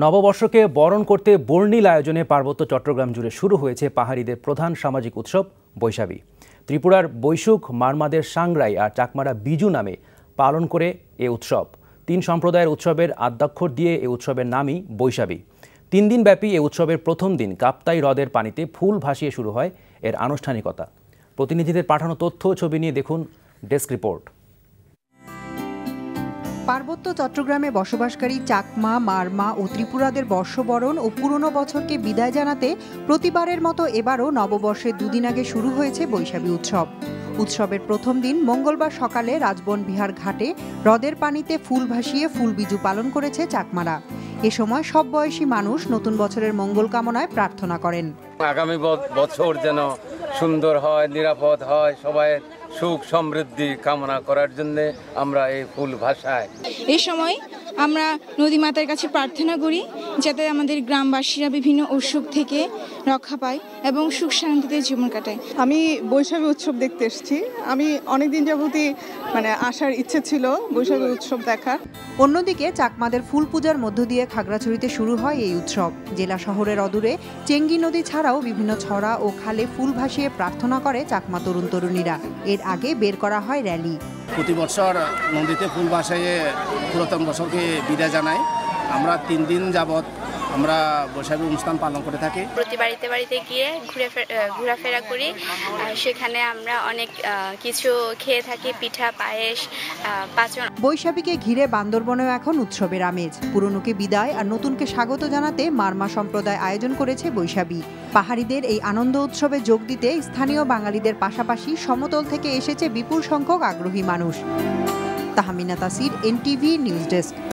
নববর্ষকে বরণ করতে বর্ণিল আয়োজনে পার্বত্য চট্টগ্রাম জুড়ে শুরু হয়েছে পাহাড়িদের প্রধান সামাজিক উৎসব বৈশাখী। ত্রিপুরার বৈশুখ, মারমাদের সাংরাই আর চাকমারা বিজু নামে পালন করে এ উৎসব। ৩ সম্প্রদায়ের উৎসবের আদ্যাক্ষর দিয়ে এ উৎসবের নামই বৈশাখী। ৩ দিনব্যাপী এ উৎসবের প্রথম দিন কাপ্তাই হ্রদের পানিতে ফুল ভাসিয়ে শুরু হয় এর আনুষ্ঠানিকতা। প্রতিনিধিদের পাঠানো তথ্য ও ছবি নিয়ে দেখুন ডেস্ক রিপোর্ট। পার্বত্য চট্টগ্রামে বসবাসকারী চাকমা, মারমা ও ত্রিপুরাদের বর্ষবরণ ও পুরনো বছরকে বিদায় জানাতে প্রতিবারের মতো এবারও নববর্ষের দুদিন আগে শুরু হয়েছে বৈশাখী উৎসব। উৎসবের প্রথম দিন মঙ্গলবার সকালে রাজবন বিহার ঘাটে হ্রদের পানিতে ফুল ভাসিয়ে ফুলবিজু পালন করেছে চাকমারা। এ সময় সব বয়সী মানুষ নতুন বছরের মঙ্গল কামনায় প্রার্থনা করেন। আগামী বছর যেন সুন্দর হয়, নিরাপদ হয়, সবাই সুখ সমৃদ্ধি কামনা করার জন্য আমরা এই ফুল ভাসাই। এই সময় আমরা নদী মাতার কাছে প্রার্থনা করি যাতে আমাদের গ্রামবাসীরা বিভিন্ন অসুখ থেকে রক্ষা পায় এবং সুখ শান্তিতে জীবন কাটায়। আমি বৈশাখী উৎসব দেখতে এসেছি। আমি অনেকদিন যাবতই আসার ইচ্ছে ছিল বৈশাখী উৎসব দেখার। অন্যদিকে চাকমাদের ফুল পূজার মধ্য দিয়ে খাগড়াছড়িতে শুরু হয় এই উৎসব। জেলা শহরের অদূরে চেঙ্গি নদী ছাড়াও বিভিন্ন ছড়া ও খালে ফুল ভাসিয়ে প্রার্থনা করে চাকমা তরুণ তরুণীরা। এর আগে বের করা হয় র্যালি। প্রতি বছর নদীতে ফুল ভাসাইয়ে পুরাতন বছরকে বিদায় জানাই। আমরা 3 দিন যাবৎ আমরা বৈশাখী অনুষ্ঠান পালন করে থাকি। প্রতি বাড়িতে গিয়ে ঘোরাফেরা করি। সেখানে আমরা অনেক কিছু খেয়ে থাকি, পিঠা, পায়েস, পাচন। বৈশাখীকে ঘিরে বান্দরবনেও এখন উৎসবের আমেজ। পুরনোকে বিদায় আর নতুনকে স্বাগত জানাতে মারমা সম্প্রদায় আয়োজন করেছে বৈশাখী। পাহাড়িদের এই আনন্দ উৎসবে যোগ দিতে স্থানীয় বাঙালিদের পাশাপাশি সমতল থেকে এসেছে বিপুল সংখ্যক আগ্রহী মানুষ। তাহমিনা তাসির, NTV নিউজ ডেস্ক।